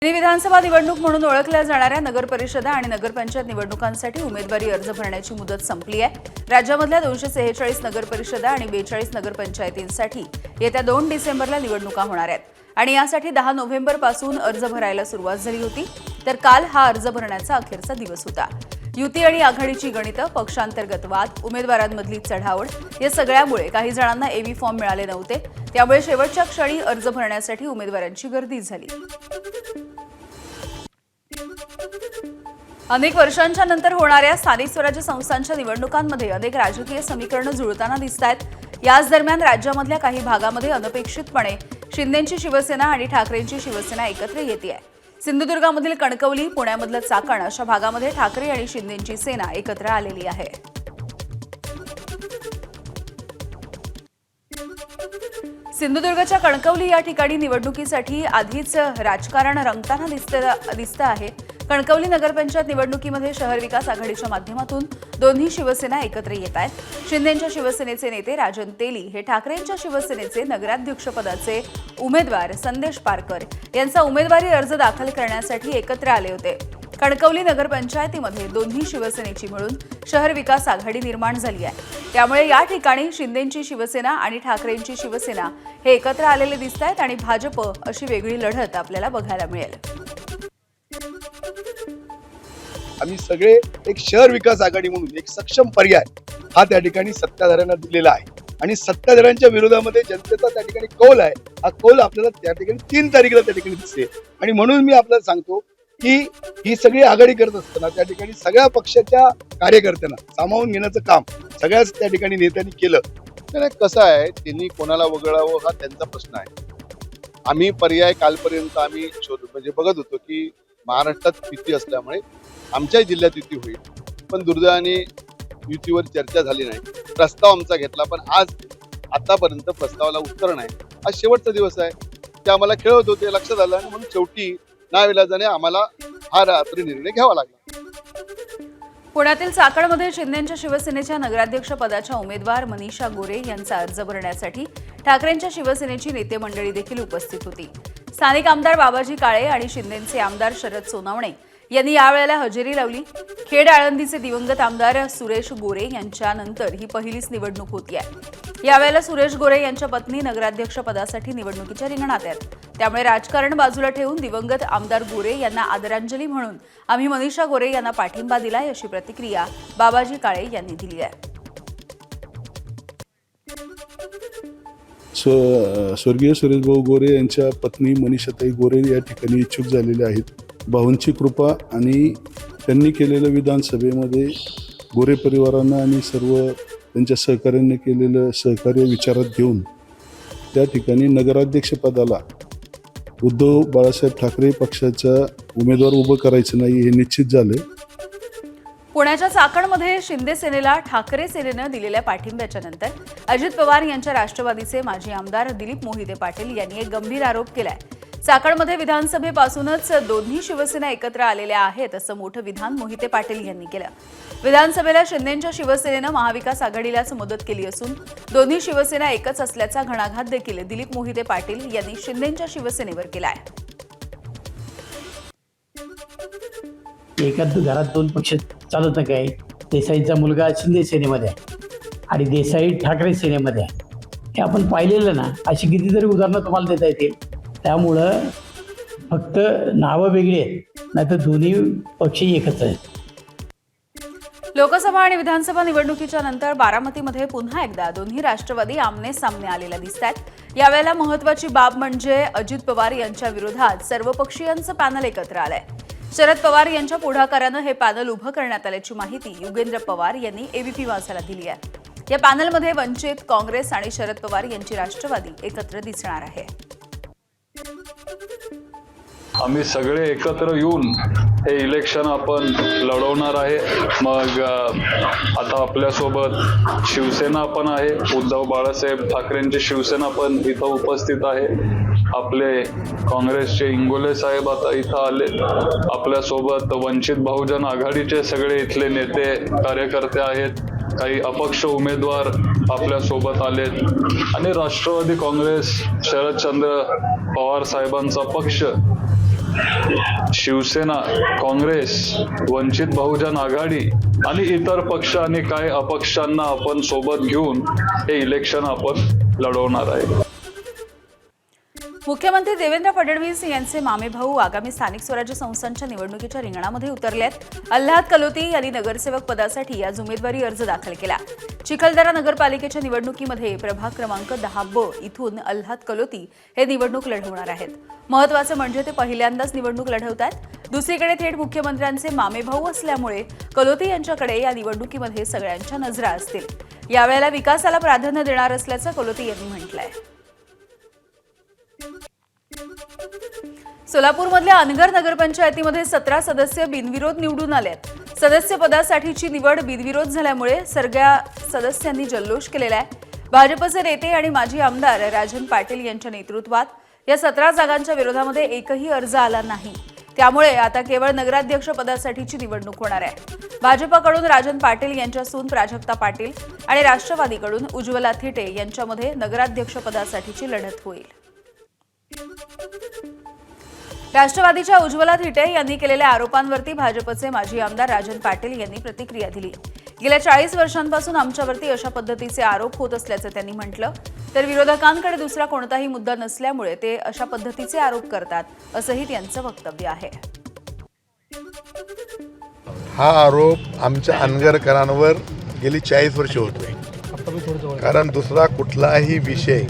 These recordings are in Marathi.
विधानसभा निवडणूक म्हणून ओळखल्या जाणाऱ्या नगर परिषदा आणि नगरपंचायत निवडणुकांसाठी उमेदवारी अर्ज भरण्याची मुदत संपली आहे। राज्यामधल्या 246 नगर परिषदा आणि 42 नगरपंचायतींसाठी येत्या 2 डिसेंबरला निवडणुका होणार आहेत आणि यासाठी 10 नोव्हेंबरपासून अर्ज भरायला सुरुवात झाली होती। तर काल हा अर्ज भरण्याचा अखेरचा दिवस होता। युती आणि आघाडीची गणितं, पक्षांतर्गत वाद, उमेदवारांमधली चढाओढ या सगळ्यामुळे काही जणांना एव्ही फॉर्म मिळाले नव्हते। त्यामुळे शेवटच्या क्षणी अर्ज भरण्यासाठी उमेदवारांची गर्दी झाली। अनेक वर्षांच्या नंतर होणाऱ्या स्थानिक स्वराज्य संस्थांच्या निवडणुकांमध्ये अनेक राजकीय समीकरणं जुळताना दिसतायत। याच दरम्यान राज्यामधल्या काही भागामध्ये अनपेक्षितपणे शिंदेंची शिवसेना आणि ठाकरेंची शिवसेना एकत्र येतेय। सिंधुदुर्गामधील कणकवली, पुण्यामधलं चाकण अशा भागामध्ये ठाकरे आणि शिंदेंची सेना एकत्र आलेली आहे। सिंधुदुर्गच्या कणकवली या ठिकाणी निवडणुकीसाठी आधीच राजकारण रंगताना दिसतं आहे। कणकवली नगरपंचायत निवडणुकीमध्ये शहर विकास आघाडीच्या माध्यमातून दोन्ही शिवसेना एकत्र येत आहेत। शिंदेंच्या शिवसेनेचे नेते राजन तेली हे ठाकरेंच्या शिवसेनेचे नगराध्यक्षपदाचे उमेदवार संदेश पारकर यांचा उमेदवारी अर्ज दाखल करण्यासाठी एकत्र आले होते। कणकवली नगरपंचायतीमध्ये दोन्ही शिवसेनेची मिळून शहर विकास आघाडी निर्माण झाली आहे। त्यामुळे या ठिकाणी शिंदेंची शिवसेना आणि ठाकरेंची शिवसेना हे एकत्र आलेले दिसतायत आणि भाजप अशी वेगळी लढत आपल्याला बघायला मिळेल। आम्ही सगळे एक शहर विकास आघाडी म्हणून एक सक्षम पर्याय हा त्या ठिकाणी सत्ताधाऱ्यांना दिलेला आहे आणि सत्ताधाऱ्यांच्या विरोधामध्ये जनतेचा त्या ठिकाणी कौल आहे। हा कौल आपल्याला त्या ठिकाणी 3 तारखेला त्या ठिकाणी दिसते आणि म्हणून मी आपल्याला सांगतो की ही सगळी आघाडी करत असताना त्या ठिकाणी सगळ्या पक्षाच्या कार्यकर्त्यांना सामावून घेण्याचं काम सगळ्याच त्या ठिकाणी नेत्यांनी केलं। तर कसं आहे, त्यांनी कोणाला वगळावं हा त्यांचा प्रश्न आहे। आम्ही पर्याय कालपर्यंत आम्ही म्हणजे बघत होतो की महाराष्ट्रात युती असल्यामुळे आमच्या जिल्ह्यात युती होईल, पण दुर्दैवाने युतीवर चर्चा झाली नाही। प्रस्ताव आमचा घेतला, पण आज आतापर्यंत प्रस्तावाला उत्तर नाही। आज शेवटचा दिवस आहे, ते आम्हाला खेळत होते, लक्षात आलं आणि म्हणून शेवटी नाविलाजाने आम्हाला हा रात्री निर्णय घ्यावा लागला। पुण्यातील चाकणमध्ये शिंदेंच्या शिवसेनेच्या नगराध्यक्ष पदाच्या उमेदवार मनीषा गोरे यांचा अर्ज भरण्यासाठी ठाकरेंच्या शिवसेनेची नेते मंडळी देखील उपस्थित होती। स्थानिक आमदार बाबाजी काळे आणि शिंदेंचे आमदार शरद सोनवणे यांनी यावेळेला हजेरी लावली। खेड आळंदीचे दिवंगत आमदार सुरेश गोरे यांच्यानंतर ही पहिलीच निवडणूक होती आहे। यावेळेला सुरेश गोरे यांच्या पत्नी नगराध्यक्ष पदासाठी निवडणुकीच्या रिंगणात आहेत। त्यामुळे राजकारण बाजूला ठेवून दिवंगत आमदार गोरे यांना आदरांजली म्हणून आम्ही मनीषा गोरे यांना पाठिंबा दिलाय, अशी प्रतिक्रिया बाबाजी काळे यांनी दिली आहे। स्वर्गीय सुरेशभाऊ गोरे यांच्या पत्नी मनीषाताई गोरे या ठिकाणी इच्छुक झालेल्या आहेत। भाऊंची कृपा आणि त्यांनी केलेलं विधानसभेमध्ये गोरे परिवारांना आणि सर्व त्यांच्या सहकार्याने केलेलं सहकार्य विचारात घेऊन त्या ठिकाणी नगराध्यक्षपदाला उद्धव बाळासाहेब ठाकरे पक्षाचा उमेदवार उभं करायचं नाही हे निश्चित झालं। पुण्याच्या चाकणमध्ये शिंदे सेनेला ठाकरे सेनेनं दिलेल्या पाठिंब्याच्या नंतर अजित पवार यांच्या राष्ट्रवादीचे माजी आमदार दिलीप मोहिते पाटील यांनी एक गंभीर आरोप केलाय। चाकणमध्ये विधानसभेपासूनच दोन्ही शिवसेना एकत्र आलेल्या आहेत, असं मोठं विधान मोहिते पाटील यांनी केलं। विधानसभेला शिंदेंच्या शिवसेनेनं महाविकास आघाडीलाच मदत केली असून दोन्ही शिवसेना एकच असल्याचा घणाघात देखील दिलीप मोहिते पाटील यांनी शिंदेंच्या शिवसेनेवर केलाय। एकाच घरात 2 पक्ष चालत नाही काय। देसाईचा मुलगा शिंदे सेनेमध्ये आहे आणि देसाई ठाकरे सेनेमध्ये आहे, हे आपण पाहिलेलं ना। अशी कितीतरी उदाहरणं तुम्हाला देता येतील। त्यामुळं फक्त नावं वेगळी आहेत, नाहीतर दोन्ही पक्ष एकच आहेत। लोकसभा आणि विधानसभा निवडणुकीच्या नंतर बारामतीमध्ये पुन्हा एकदा दोन्ही राष्ट्रवादी आमने सामने आलेल्या दिसतात। यावेळेला महत्त्वाची बाब म्हणजे अजित पवार यांच्या विरोधात सर्वपक्षीयांचं पॅनल एकत्र आलंय। शरद पवार यांच्या पुढाकारानं हे पॅनल उभं करण्यात आल्याची माहिती युगेंद्र पवार यांनी एबीपी माझाला दिली आहे। या पॅनलमध्ये वंचित, काँग्रेस आणि शरद पवार यांची राष्ट्रवादी एकत्र दिसणार आहे। आम्ही सगळे एकत्र येऊन हे इलेक्शन आपण लढवणार आहे। मग आता आपल्यासोबत शिवसेना पण आहे, उद्धव बाळासाहेब ठाकरेंची शिवसेना पण इथं उपस्थित आहे। आपले काँग्रेसचे इंगोले साहेब आता इथं आले, आपल्यासोबत वंचित बहुजन आघाडीचे सगळे इथले नेते कार्यकर्ते आहेत, काही अपक्ष उमेदवार आपल्या सोबत आलेत आणि राष्ट्रवादी काँग्रेस शरदचंद्र पवार साहेबांचा पक्ष शिवसेना, काँग्रेस, वंचित बहुजन आघाडी आणि इतर पक्ष आणि काही अपक्षांना आपण सोबत घेऊन हे इलेक्शन आपण लढवणार आहे. मुख्यमंत्री देवेंद्र फडणवीस यांचे मामेभाऊ आगामी स्थानिक स्वराज्य संस्थांच्या निवडणुकीच्या रिंगणामध्ये उतरलेत. अल्हाद कलोती यांनी नगरसेवक पदासाठी आज उमेदवारी अर्ज दाखल केला. चिखलदरा नगरपालिकेच्या निवडणुकीमध्ये प्रभाग क्रमांक 10 इथून अल्हाद कलोती हे निवडणूक लढवणार आहेत. महत्त्वाचं म्हणजे ते पहिल्यांदाच निवडणूक लढवत आहेत. दुसरीकडे थेट मुख्यमंत्र्यांचे मामेभाऊ असल्यामुळे कलोती यांच्याकडे या निवडणुकीमध्ये सगळ्यांच्या नजरा असतील. यावेळेला विकासाला प्राधान्य देणार असल्याचं कलोती यांनी म्हटलंय. सोलापूरमधल्या अनगर नगरपंचायतीमध्ये 17 सदस्य बिनविरोध निवडून आलेत. सदस्य पदासाठीची निवड बिनविरोध झाल्यामुळे सगळ्या सदस्यांनी जल्लोष केलेला आहे. भाजपचे नेते आणि माजी आमदार राजन पाटील यांच्या नेतृत्वात या 17 जागांच्या विरोधामध्ये एकही अर्ज आला नाही. त्यामुळे आता केवळ नगराध्यक्ष पदासाठीची निवडणूक होणार आहे. भाजपकडून राजन पाटील यांच्या सून प्राजक्ता पाटील आणि राष्ट्रवादीकडून उज्ज्वला थिटे यांच्यामध्ये नगराध्यक्ष पदासाठीची लढत होईल. राष्ट्रवादीच्या उज्ज्वला थिटे यांनी केलेल्या आरोपांवरती भाजपचे माजी आमदार राजन पाटील यांनी प्रतिक्रिया दिली. गेल्या 40 वर्षांपासून आमच्यावरती अशा पद्धतीचे आरोप होत असल्याचं त्यांनी म्हटलं. तर विरोधकांकडे दुसरा कोणताही मुद्दा नसल्यामुळे ते अशा पद्धतीचे आरोप करतात, असंही त्यांचं वक्तव्य आहे. हा आरोप आमच्या अनगरकरांवर गेली 40 वर्ष होतोय. कारण दुसरा कुठलाही विषय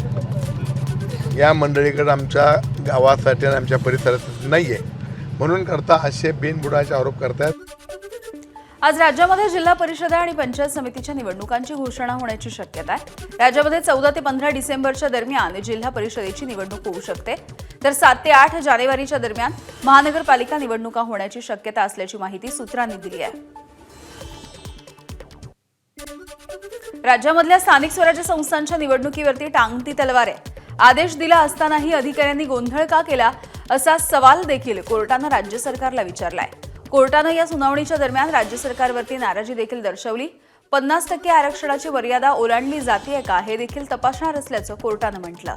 या मंडळीकडे आमच्या गावासाठी आणि आमच्या परिसरासाठी नाही आहे, म्हणून करता असे बिनबुडाचे आरोप करतात. आज राज्यामध्ये जिल्हा परिषद आणि पंचायत समितीच्या निवडणुकांची घोषणा होण्याची शक्यता आहे. राज्यामध्ये 14 ते 15 डिसेंबरच्या दरम्यान जिल्हा परिषदेची निवडणूक होऊ शकते. तर 7 ते 8 जानेवारीच्या दरम्यान महानगरपालिका निवडणुका होण्याची शक्यता असल्याची माहिती सूत्रांनी दिली आहे. राज्यामधल्या स्थानिक स्वराज्य संस्थांच्या निवडणुकीवरती टांगती तलवार आहे. आदेश दिला असतानाही अधिकाऱ्यांनी गोंधळ का केला असा सवाल देखील कोर्टानं राज्य सरकारला विचारलाय. कोर्टानं या सुनावणीच्या दरम्यान राज्य सरकारवरती नाराजी देखील दर्शवली. 50% आरक्षणाची मर्यादा ओलांडली जातेय का हे देखील तपासणार असल्याचं कोर्टानं म्हटलं.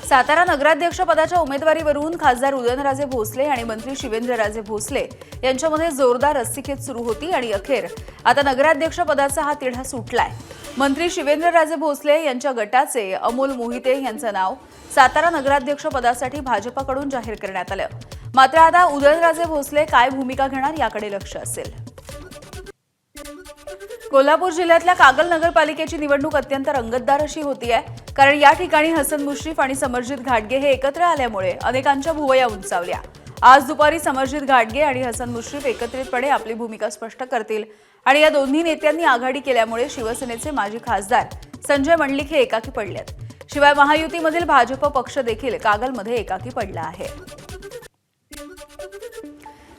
सातारा नगराध्यक्ष पदाच्या उमेदवारीवरून खासदार उदयनराजे भोसले आणि मंत्री शिवेंद्रराजे भोसले यांच्यामध्ये जोरदार रस्सीखेच सुरू होती आणि अखेर आता नगराध्यक्ष पदाचा हा तिढा सुटलाय. मंत्री शिवेंद्रराजे भोसले यांच्या गटाचे अमोल मोहिते यांचं नाव सातारा नगराध्यक्ष पदासाठी भाजपकडून जाहीर करण्यात आलं. मात्र आता उदयनराजे भोसले काय भूमिका घेणार याकडे लक्ष असेल. कोल्हापूर जिल्ह्यातल्या कागल नगरपालिकेची निवडणूक अत्यंत रंगतदार अशी होती आहे. कारण या ठिकाणी हसन मुश्रीफ आणि समरजित घाटगे हे एकत्र आल्यामुळे अनेकांच्या भुवया उंचावल्या. आज दुपारी समरजित घाटगे आणि हसन मुश्रीफ एकत्रितपणे आपली भूमिका स्पष्ट करतील आणि या दोन्ही नेत्यांनी आघाडी केल्यामुळे शिवसेनेचे माजी खासदार संजय मंडलिक हे एकाकी पडलेत. शिवाय महायुतीमधील भाजप पक्ष देखील कागलमध्ये एकाकी पडला आहे.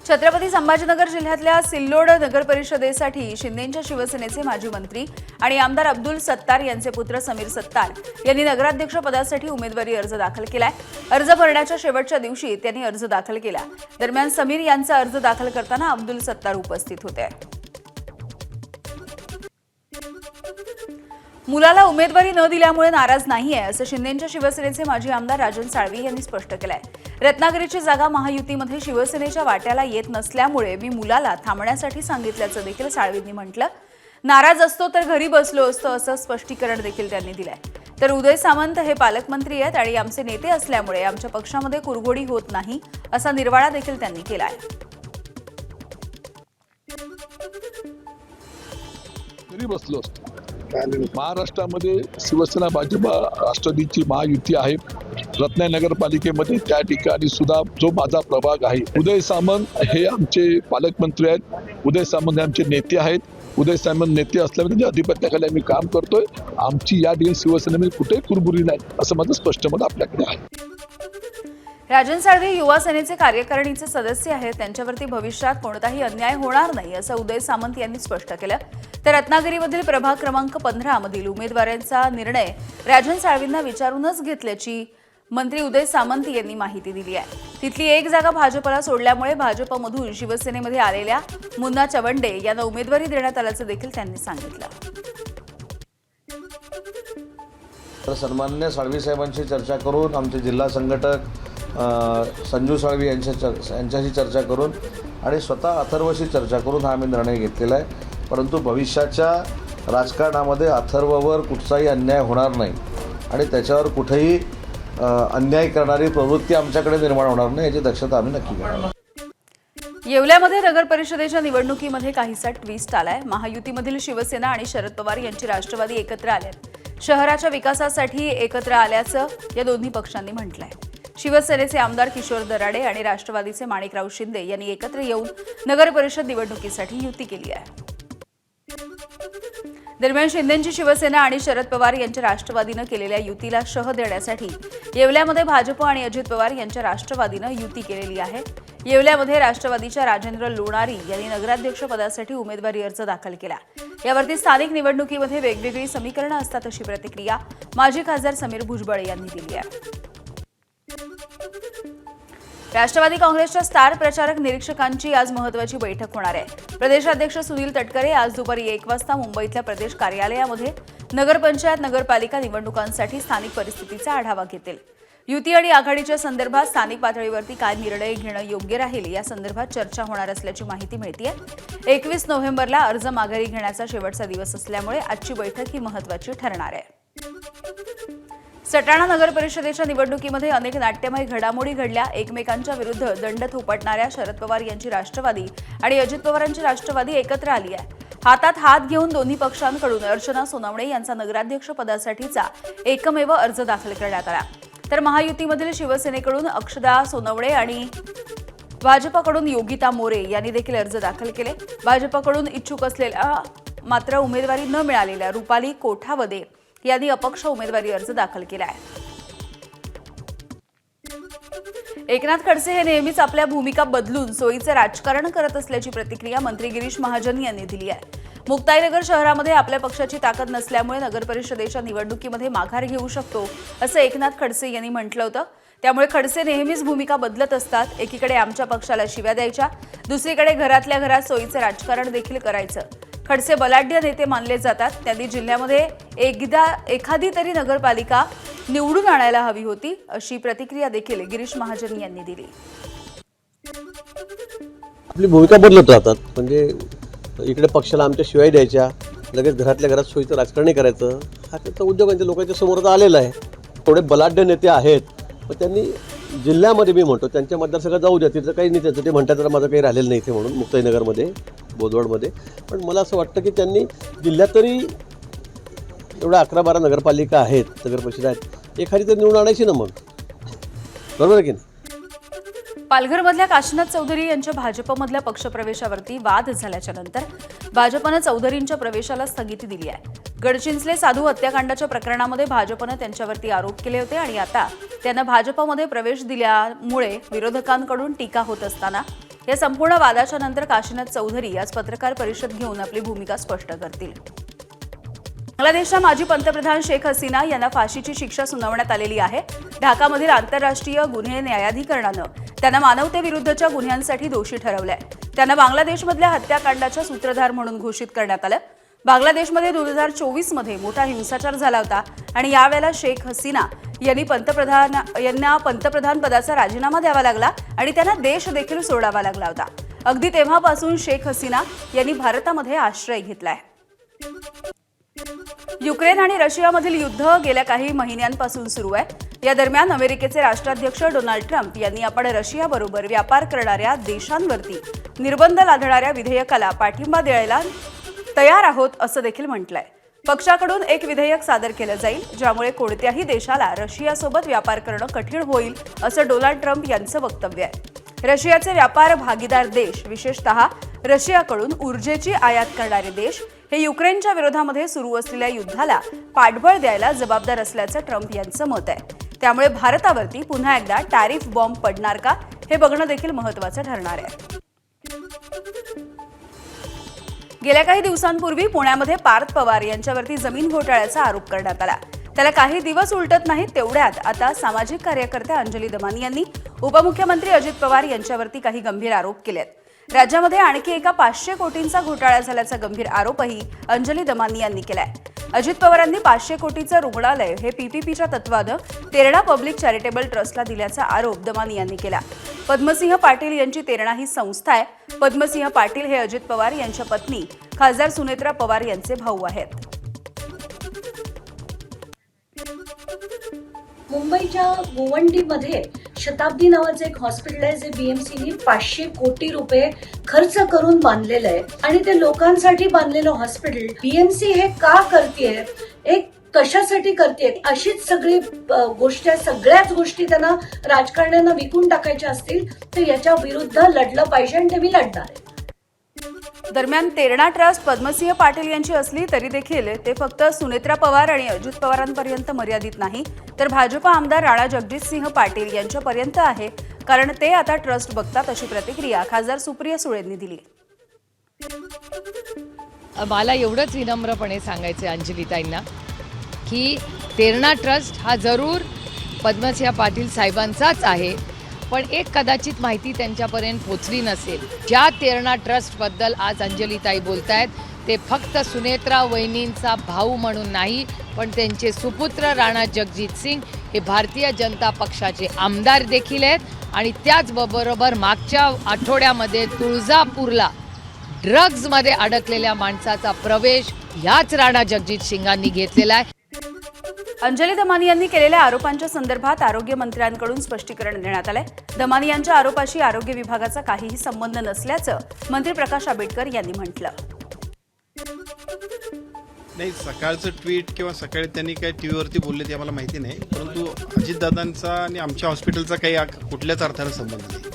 छत्रपती संभाजीनगर जिल्ह्यातल्या सिल्लोड नगर परिषदेसाठी शिंदेंच्या शिवसेनेचे माजी मंत्री आणि आमदार अब्दुल सत्तार यांचे पुत्र समीर सत्तार यांनी नगराध्यक्ष पदासाठी उमेदवारी अर्ज दाखल केलाय. अर्ज भरण्याच्या शेवटच्या दिवशी त्यांनी अर्ज दाखल केला. दरम्यान समीर यांचा अर्ज दाखल करताना अब्दुल सत्तार उपस्थित होते. मुलाला उमेदवारी न दिल्यामुळे नाराज नाहीये असं शिंदेंच्या शिवसेनेचे माजी आमदार राजन साळवी यांनी स्पष्ट केलंय. रत्नागिरीची जागा महायुतीमध्ये शिवसेनेच्या वाट्याला येत नसल्यामुळे मी मुलाला थांबण्यासाठी सांगितल्याचं देखील साळवींनी म्हटलं. नाराज असतो तर घरी बसलो असतो असं स्पष्टीकरण देखील त्यांनी दिलंय. तर उदय सामंत हे पालकमंत्री आहेत आणि आमचे नेते असल्यामुळे आमच्या पक्षामध्ये कुरघोडी होत नाही असा निर्वाळा देखील त्यांनी केलाय. घरी बसलो असतो. महाराष्ट्रामध्ये शिवसेना भाजप राष्ट्रवादीची महायुती आहे. रत्नागिरी नगरपालिकेमध्ये त्या ठिकाणी सुद्धा जो माझा प्रभाग आहे, उदय सामंत हे आमचे पालकमंत्री आहेत. उदय सामंत हे आमचे नेते आहेत. उदय सामंत नेते असल्यामुळे त्यांच्या अधिपत्याखाली आम्ही काम करतोय. आमची या ठिकाणी शिवसेनेमध्ये कुठेही कुरबुरी नाही असं माझं स्पष्ट मत आपल्याकडे आहे. राजन साळवी युवा सेनेचे कार्यकारिणीचे सदस्य आहेत. त्यांच्यावरती भविष्यात कोणताही अन्याय होणार नाही असं उदय सामंत यांनी स्पष्ट केलं. तर रत्नागिरीमधील प्रभाग क्रमांक 15 मधील उमेदवारांचा निर्णय राजन साळवींना विचारूनच घेतल्याची मंत्री उदय सामंत यांनी माहिती दिली आहे. तिथली एक जागा भाजपला सोडल्यामुळे भाजपमधून शिवसेनेमध्ये आलेल्या मुन्ना चवंडे यांना उमेदवारी देण्यात आल्याचं देखील त्यांनी सांगितलं. तर सन्माननीय साळवी साहेबांशी चर्चा करून, आमचे जिल्हा संघटक संजू साळवी यांच्याशी चर्चा करून आणि स्वतः अथर्वशी चर्चा करून हा आम्ही निर्णय घेतलेला आहे. परंतु भविष्याच्या राजकारणामध्ये अथर्ववर कुठचाही अन्याय होणार नाही आणि त्याच्यावर कुठेही अन्याय करणारी प्रवृत्ती आमच्याकडे निर्माण होणार नाही याची दक्षता आम्ही नक्की घेणार. येवल्यामध्ये नगर परिषदेच्या निवडणुकीमध्ये काहीसा ट्विस्ट आलाय. महायुतीमधील शिवसेना आणि शरद पवार यांची राष्ट्रवादी एकत्र आल्यात. शहराच्या विकासासाठी एकत्र आल्याचं या दोन्ही पक्षांनी म्हटलंय. शिवसेनेचे आमदार किशोर दराडे आणि राष्ट्रवादीचे माणिकराव शिंदे यांनी एकत्र येऊन नगर परिषद निवडणुकीसाठी युती केली आहे. दरम्यान शिंदेंची शिवसेना आणि शरद पवार यांच्या राष्ट्रवादीनं केलेल्या युतीला शह देण्यासाठी येवल्यामध्ये भाजप आणि अजित पवार यांच्या राष्ट्रवादीनं युती केलेली आहे. येवल्यामध्ये राष्ट्रवादीच्या राजेंद्र लोणारी यांनी नगराध्यक्ष पदासाठी उमेदवारी अर्ज दाखल केला. यावरती स्थानिक निवडणुकीमध्ये वेगवेगळी समीकरणं असतात अशी प्रतिक्रिया माजी खासदार समीर भुजबळ यांनी दिली आहे. राष्ट्रवादी काँग्रेसच्या स्टार प्रचारक निरीक्षकांची आज महत्त्वाची बैठक होणार आहे. प्रदेशाध्यक्ष सुनील तटकरे आज दुपारी 1 वाजता मुंबईतल्या प्रदेश कार्यालयामध्ये नगरपंचायत नगरपालिका निवडणुकांसाठी स्थानिक परिस्थितीचा आढावा घेतील. युती आणि आघाडीच्या संदर्भात स्थानिक पातळीवरती काय निर्णय घेणं योग्य राहील या संदर्भात चर्चा होणार असल्याची माहिती मिळतेय. 21 नोव्हेंबरला अर्ज माघारी घेण्याचा शेवटचा दिवस असल्यामुळे आजची बैठक ही महत्त्वाची ठरणार आहे. सटाणा नगर परिषदेच्या निवडणुकीमध्ये अनेक नाट्यमय घडामोडी घडल्या. एकमेकांच्या विरुद्ध दंड थोपटणाऱ्या शरद पवार यांची राष्ट्रवादी आणि अजित पवारांची राष्ट्रवादी एकत्र आली आहे. हातात हात घेऊन दोन्ही पक्षांकडून अर्चना सोनवणे यांचा नगराध्यक्ष पदासाठीचा एकमेव अर्ज दाखल करण्यात आला. तर महायुतीमधील शिवसेनेकडून अक्षदा सोनवणे आणि भाजपकडून योगिता मोरे यांनी देखील अर्ज दाखल केले. भाजपकडून इच्छुक असलेल्या मात्र उमेदवारी न मिळालेल्या रुपाली कोठावदे यांनी अपक्ष उमेदवारी अर्ज दाखल केला आहे. एकनाथ खडसे हे नेहमीच आपल्या भूमिका बदलून सोयीचं राजकारण करत असल्याची प्रतिक्रिया मंत्री गिरीश महाजन यांनी दिली आहे. मुक्ताईनगर शहरामध्ये आपल्या पक्षाची ताकद नसल्यामुळे नगर परिषदेच्या निवडणुकीमध्ये माघार घेऊ शकतो असं एकनाथ खडसे यांनी म्हटलं होतं. त्यामुळे खडसे नेहमीच भूमिका बदलत असतात. एकीकडे आमच्या पक्षाला शिव्या द्यायच्या, दुसरीकडे घरातल्या घरात सोयीचं राजकारण देखील करायचं. खडसे बलाढ्य नेते मानले जातात. त्यांनी जिल्ह्यामध्ये एखादी तरी नगरपालिका निवडून आणायला हवी होती अशी प्रतिक्रिया देखील गिरीश महाजन यांनी दिली. आपली भूमिका बदलत राहतात. म्हणजे इकडे पक्षाला आमच्या शिवाय द्यायच्या, लगेच घरातल्या घरात सोयीचं राजकारण करायचं, हा त्याचा उद्योगांच्या लोकांच्या समोर आलेला आहे. थोडे बलाढ्य नेते आहेत, पण त्यांनी जिल्ह्यामध्ये मी म्हणतो त्यांच्या मतदारसंघात जाऊ द्या, तिथं काही नाही, त्याचं ते म्हणतात तर माझं काही राहिलेलं नाही इथे म्हणून मुक्ताईनगरमध्ये बोदवडमध्ये. पण मला असं वाटतं की त्यांनी जिल्ह्यात तरी एवढ्या 11-12 नगरपालिका आहेत, नगर परिषद आहेत, एखादी तर निवडून आणायची ना मग, बरोबर आहे की नाही. पालघरमधल्या काशीनाथ चौधरी यांच्या भाजपमधल्या पक्षप्रवेशावरती वाद झाल्याच्या नंतर भाजपनं चौधरींच्या प्रवेशाला स्थगिती दिली आहे. गडचिंचले साधू हत्याकांडाच्या प्रकरणामध्ये भाजपनं त्यांच्यावरती आरोप केले होते आणि आता त्यांना भाजपमध्ये प्रवेश दिल्यामुळे विरोधकांकडून टीका होत असताना या संपूर्ण वादाच्या नंतर काशीनाथ चौधरी आज पत्रकार परिषद घेऊन आपली भूमिका स्पष्ट करतील. बांगलादेशच्या माजी पंतप्रधान शेख हसीना यांना फाशीची शिक्षा सुनावण्यात आलेली आहे. ढाकामधील आंतरराष्ट्रीय गुन्हे न्यायाधिकरणानं त्यांना मानवतेविरुद्धच्या गुन्ह्यांसाठी दोषी ठरवलंय. त्यांना बांगलादेशमधल्या हत्याकांडाच्या सूत्रधार म्हणून घोषित करण्यात आलं. बांगलादेशमध्ये 2024 मध्ये मोठा हिंसाचार झाला होता आणि यावेळेला शेख हसीना यांना पंतप्रधान पदाचा राजीनामा द्यावा लागला आणि त्यांना देश देखील सोडावा लागला होता. अगदी तेव्हापासून शेख हसीना यांनी भारतामध्ये आश्रय घेतलाय. युक्रेन आणि रशियामधील युद्ध गेल्या काही महिन्यांपासून सुरू आहे. या दरम्यान अमेरिकेचे राष्ट्राध्यक्ष डोनाल्ड ट्रम्प यांनी आपण रशियाबरोबर व्यापार करणाऱ्या देशांवरती निर्बंध लादणाऱ्या विधेयकाला पाठिंबा द्यायला तयार आहोत असं देखील म्हटलंय. पक्षाकडून एक विधेयक सादर केलं जाईल ज्यामुळे कोणत्याही देशाला रशियासोबत व्यापार करणं कठीण होईल असं डोनाल्ड ट्रम्प यांचं वक्तव्य आहे. रशियाचे व्यापार भागीदार देश, विशेषतः रशियाकडून ऊर्जेची आयात करणारे देश हे युक्रेनच्या विरोधामध्ये सुरू असलेल्या युद्धाला पाठबळ द्यायला जबाबदार असल्याचं ट्रम्प यांचं मत आहे. त्यामुळे भारतावरती पुन्हा एकदा टॅरिफ बॉम्ब पडणार का हे बघणं देखील महत्त्वाचं ठरणार आहे. गेल्या काही दिवसांपूर्वी पुण्यामध्ये पार्थ पवार यांच्यावरती जमीन घोटाळ्याचा आरोप करण्यात आला. त्याला काही दिवस उलटत नाहीत तेवढ्यात आता सामाजिक कार्यकर्त्या अंजली दमानी यांनी उपमुख्यमंत्री अजित पवार यांच्यावरती काही गंभीर आरोप केलेत. राज्यामध्ये आणखी एका 500 कोटींचा घोटाळा झाल्याचा गंभीर आरोपही अंजली दमानी यांनी केलाय. अजित पवारांनी 500 कोटीचं रुग्णालय हे पीपीपीच्या तत्वानं तेरणा पब्लिक चॅरिटेबल ट्रस्टला दिल्याचा आरोप दमानी यांनी केला. पद्मसिंह पाटील यांची तेरणा ही संस्था आहे. पद्मसिंह पाटील हे अजित पवार यांच्या पत्नी खासदार सुनेत्रा पवार यांचे भाऊ आहेत. मुंबईच्या गोवंडीमध्ये शताब्दी नावाचं एक हॉस्पिटल आहे जे बीएमसीने 500 कोटी रुपये खर्च करून बांधलेलं आहे आणि ते लोकांसाठी बांधलेलं हॉस्पिटल बीएमसी हे का करतेय, एक कशासाठी करतेय, अशीच सगळी गोष्टी, सगळ्याच गोष्टी त्यांना राजकारण्यांना विकून टाकायच्या असतील तर याच्या विरुद्ध लढलं पाहिजे आणि ते मी लढणार आहे. दरम्यान तेरणा ट्रस्ट पद्मसिंह पाटील यांची असली तरी देखील ते फक्त सुनेत्रा पवार आणि अजित पवारांपर्यंत मर्यादित नाही, तर भाजप आमदार राणा जगजितसिंह पाटील यांच्यापर्यंत आहे, कारण ते आता ट्रस्ट बघतात, अशी प्रतिक्रिया खासदार सुप्रिया सुळेंनी दिली. मला एवढंच विनम्रपणे सांगायचं आहे अंजलीताईंना की तेरणा ट्रस्ट हा जरूर पद्मसिंह पाटील साहेबांचाच आहे, पण एक कदाचित माहिती त्यांच्यापर्यंत पोचली नसेल. ज्या तेरणा ट्रस्टबद्दल आज अंजलीताई बोलतायत ते फक्त सुनेत्रा वहिनींचा भाऊ म्हणून नाही, पण त्यांचे सुपुत्र राणा जगजितसिंग हे भारतीय जनता पक्षाचे आमदार देखील आहेत आणि त्याचबरोबर मागच्या आठवड्यामध्ये तुळजापूरला ड्रग्जमध्ये अडकलेल्या माणसाचा प्रवेश ह्याच राणा जगजितसिंगांनी घेतलेला आहे. अंजली दमानी यांनी केलेल्या आरोपांच्या संदर्भात आरोग्य मंत्र्यांकडून स्पष्टीकरण देण्यात आलंय. दमानी यांच्या आरोपाशी आरोग्य विभागाचा काहीही संबंध नसल्याचं मंत्री प्रकाश आंबेडकर यांनी म्हटलं. नाही, सकाळचं ट्विट किंवा सकाळी त्यांनी काय टीव्हीवरती बोलले ते आम्हाला माहिती नाही, परंतु अजितदादांचा आणि आमच्या हॉस्पिटलचा काही कुठल्याच अर्थानं संबंध नाही.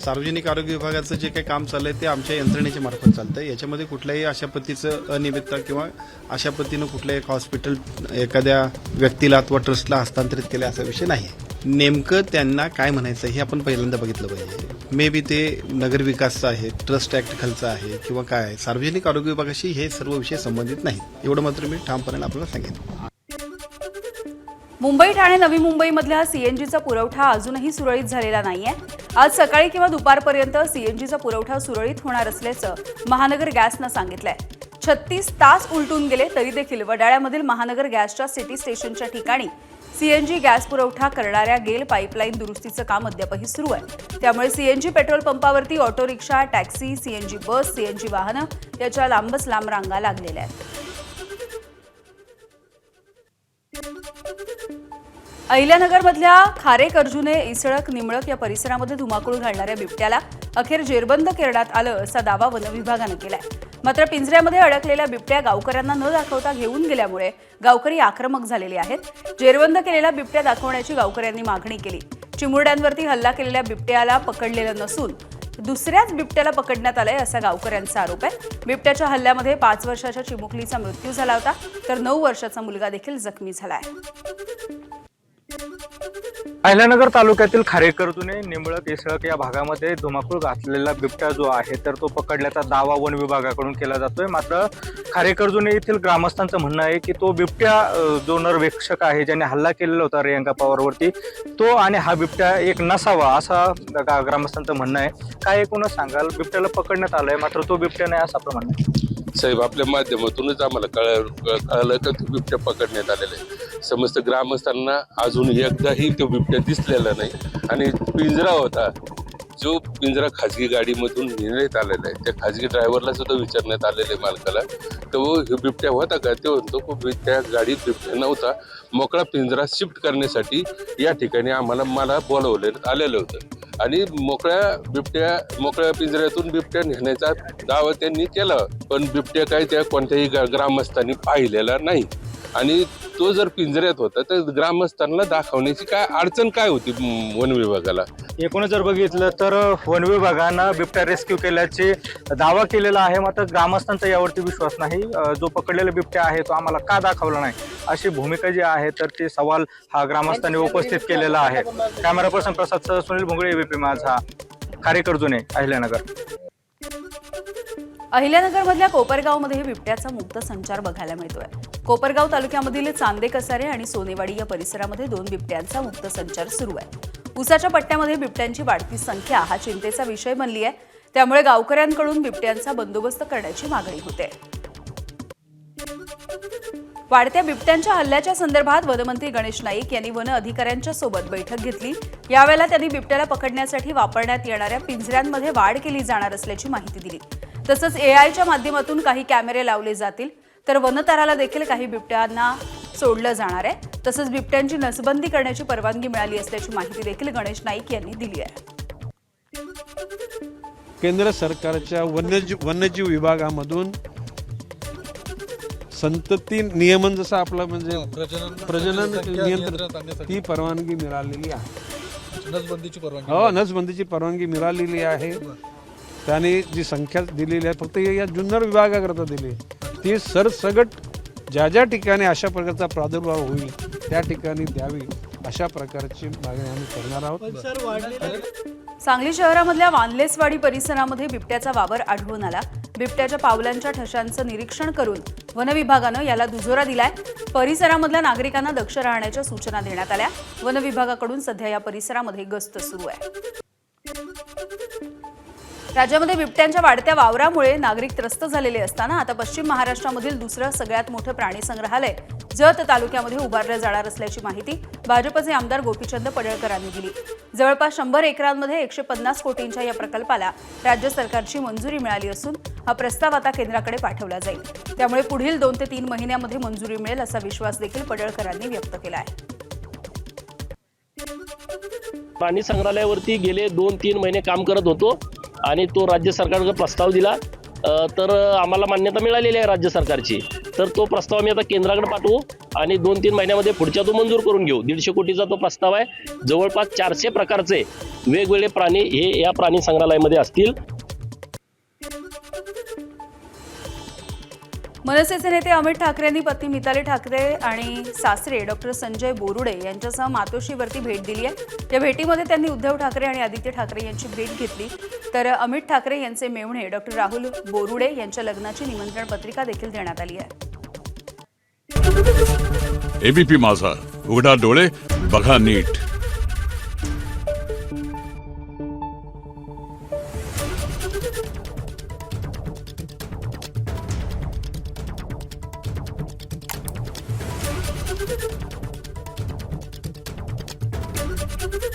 सार्वजनिक आरोग्य विभागाचं जे काही काम चाललंय ते आमच्या यंत्रणेच्या मार्फत चालतं. याच्यामध्ये कुठल्याही अशा पद्धतीचं अनियमितता किंवा अशा पद्धतीनं कुठलं एक हॉस्पिटल एखाद्या व्यक्तीला अथवा ट्रस्टला हस्तांतरित केलं असा विषय नाही. नेमकं त्यांना काय म्हणायचं हे आपण पहिल्यांदा बघितलं पाहिजे. मे बी ते नगरविकासचं आहे, ट्रस्ट ऍक्ट खालचं आहे किंवा काय आहे, सार्वजनिक आरोग्य विभागाशी हे सर्व विषय संबंधित नाहीत, एवढं मात्र मी ठामपणे आपल्याला सांगेन. मुंबई ठाणे नवी मुंबईमधल्या सीएनजीचा पुरवठा अजूनही सुरळीत झालेला नाहीये. आज सकाळी किंवा दुपारपर्यंत सीएनजीचा पुरवठा सुरळीत होणार असल्याचं महानगर गॅसनं सांगितलंय. 36 तास उलटून गेले तरी देखील वडाळ्यामधील महानगर गॅसच्या सिटी स्टेशनच्या ठिकाणी सीएनजी गॅस पुरवठा करणाऱ्या गेल पाईपलाईन दुरुस्तीचं काम अद्यापही सुरू आहे. त्यामुळे सीएनजी पेट्रोल पंपावरती auto rickshaw, taxi, CNG bus, CNG वाहनं याच्या लांबच लांब रांगा लागलेल्या आहेत. अहिल्यानगरमधल्या खारेक अर्जुने, इसळक, निमळक या परिसरामध्ये धुमाकूळ घालणाऱ्या बिबट्याला अखेर जेरबंद करण्यात आलं असा दावा वनविभागानं केलाय. मात्र पिंजऱ्यामध्ये अडकलेल्या बिबट्या गावकऱ्यांना न दाखवता घेऊन गेल्यामुळे गावकरी आक्रमक झालेले आहेत. जेरबंद केलेला बिबट्या दाखवण्याची गावकऱ्यांनी मागणी केली. चिमुरड्यांवरती हल्ला केलेल्या बिबट्याला पकडलेलं नसून दुसऱ्याच बिबट्याला पकडण्यात आलंय असा गावकऱ्यांचा आरोप आहे. बिबट्याच्या हल्ल्यामध्ये 5 वर्षाच्या चिमुकलीचा मृत्यू झाला होता, तर 9 वर्षाचा मुलगा देखील जखमी झालाय. अहिल्यानगर तालुक्यातील खारेकर्जुने, निंबळक, इसळक या भागामध्ये धुमाकूळ घातलेला बिबट्या जो आहे तर तो पकडल्याचा दावा वन विभागाकडून केला जातोय. मात्र खारेकर्जुने येथील ग्रामस्थांचं म्हणणं आहे की तो बिबट्या जो नरभक्षक आहे ज्याने हल्ला केलेला होता रियांका पवारवरती, तो आणि हा बिबट्या एक नसावा असा ग्रामस्थांचं म्हणणं आहे. काय एकूणच सांगाल, बिबट्याला पकडण्यात आलंय मात्र तो बिबट्या नाही असं आपलं म्हणणं आहे. साहेब, आपल्या माध्यमातूनच आम्हाला कळलं का तो बिबट्या पकडण्यात आलेला आहे. समस्त ग्रामस्थांना अजून एकदाही तो बिबट्या दिसलेला नाही आणि पिंजरा होता, जो पिंजरा खाजगी गाडीमधून नेण्यात आलेला आहे. त्या खाजगी ड्रायव्हरला सुद्धा विचारण्यात आलेलं आहे मालकाला, तो बिबट्या होता का? ते म्हणतो त्या गाडीत बिबट्या नव्हता, मोकळा पिंजरा शिफ्ट करण्यासाठी या ठिकाणी मला बोलवलं आलेलं होतं आणि मोकळ्या पिंजऱ्यातून बिबट्या नेण्याचा दावा त्यांनी केला. पण बिबट्या काय त्या कोणत्याही ग्रामस्थांनी पाहिलेला नाही आणि तो जर पिंजऱ्यात होता तर ग्रामस्थांना दाखवण्याची काय अडचण काय होती वन विभागाला? एकूणच जर बघितलं तर वन विभागानं बिबट्या रेस्क्यू केल्याचे दावा केलेला आहे, मात्र ग्रामस्थांचा यावरती विश्वास नाही. जो पकडलेला बिबट्या आहे तो आम्हाला का दाखवला नाही अशी भूमिका जी आहे तर ते सवाल हा ग्रामस्थांनी उपस्थित केलेला आहे. कॅमेरा पर्सन प्रसाद सुनील भोंगळे, एबीपी माझा, खारेकर्जुने, अहिल्यानगर. अहिल्यानगरमधल्या कोपरगावमध्ये बिबट्याचा मुक्त संचार बघायला मिळतोय. कोपरगाव तालुक्यामधील चांदे कसारे आणि सोनेवाडी या परिसरामध्ये 2 बिबट्यांचा मुक्त संचार सुरू आहे. उसाच्या पट्ट्यामध्ये बिबट्यांची वाढती संख्या हा चिंतेचा विषय बनली आहे. त्यामुळे गावकऱ्यांकडून बिबट्यांचा बंदोबस्त करण्याची मागणी होते. वाढत्या बिबट्यांच्या हल्ल्याच्या संदर्भात वनमंत्री गणेश नाईक यांनी वन अधिकाऱ्यांच्या सोबत बैठक घेतली। यावेळेला त्यांनी बिबट्याला पकडण्यासाठी वापरण्यात येणाऱ्या पिंजऱ्यांमध्ये वाढ केली जाणार असल्याची माहिती दिली। तसंच एआयच्या माध्यमातून काही कॅमेरे लावले जातील, तर वनतराला देखील काही बिबट्यांना सोडलं जाणार आहे। तसंच बिबट्यांची नसबंदी करण्याची परवानगी मिळाली असल्याची माहिती देखील गणेश नाईक यांनी दिली आहे। केंद्र सरकारच्या वन्यजीव विभागामधून संतती नियमन जसं आपलं म्हणजे प्रजनन नियंत्रण ती परवानगी मिळालेली आहे। नसबंदीची परवानगी मिळालेली आहे। त्याने जी संख्या दिलेली आहे फक्त या जुन्नर विभागाकरता दिली, ती सरसगट ज्या ज्या ठिकाणी अशा प्रकारचा प्रादुर्भाव होईल त्या ठिकाणी द्यावी, अशा प्रकारची मागणी आम्ही करणार आहोत। सांगली शहरामधल्या वानलेसवाडी परिसरामध्ये बिबट्याचा वावर आढळून आला। बिबट्याच्या पावलांच्या ठशांचं निरीक्षण करून वन विभागानं याला दुजोरा दिलाय। परिसरामधल्या नागरिकांना दक्ष राहण्याच्या सूचना देण्यात आल्या। वन विभागाकडून सध्या या परिसरामध्ये गस्त सुरू आहे। राज्यामध्ये बिबट्यांच्या वाढत्या वावरामुळे नागरिक त्रस्त झालेले असताना आता पश्चिम महाराष्ट्रामधील दुसरं सगळ्यात मोठं प्राणी संग्रहालय जत तालुक्यामध्ये उभारलं जाणार असल्याची माहिती भाजपचे आमदार गोपीचंद पडळकरांनी दिली। जवळपास 100 एकरांमध्ये 150 कोटींच्या या प्रकल्पाला राज्य सरकारची मंजुरी मिळाली असून हा प्रस्ताव आता केंद्राकडे पाठवला जाईल। त्यामुळे पुढील 2 ते 3 महिन्यामध्ये मंजुरी मिळेल असा विश्वास देखील पडळकरांनी व्यक्त केला आहे। प्राणी संग्रहालयावरती गेले 2-3 महिने काम करत होतो आणि तो राज्य सरकारचा प्रस्ताव दिला, तर आम्हाला मान्यता मिळालेली आहे राज्य सरकारची। तर तो प्रस्ताव आम्ही आता केंद्राकडे पाठवू आणि 2-3 महिन्यामध्ये पुढच्या तो मंजूर करून घेऊ। 150 कोटीचा तो प्रस्ताव आहे। जवळपास 400 प्रकारचे वेगवेगळे प्राणी हे या प्राणी संग्रहालयामध्ये असतील। मनसेचे नेते अमित ठाकरे यांनी पत्नी मिताली ठाकरे आणि सासरे डॉक्टर संजय बोरुडे यांच्यासह मातोश्रीवरती भेट दिली आहे। या भेटीमध्ये त्यांनी उद्धव ठाकरे आणि आदित्य ठाकरे यांची भेट घेतली, तर अमित ठाकरे यांचे मेव्हणे डॉक्टर राहुल बोरुडे यांच्या लग्नाची निमंत्रण पत्रिका देखील देण्यात आली आहे। एबीपी माझा, उघडा डोळे बघा नीट।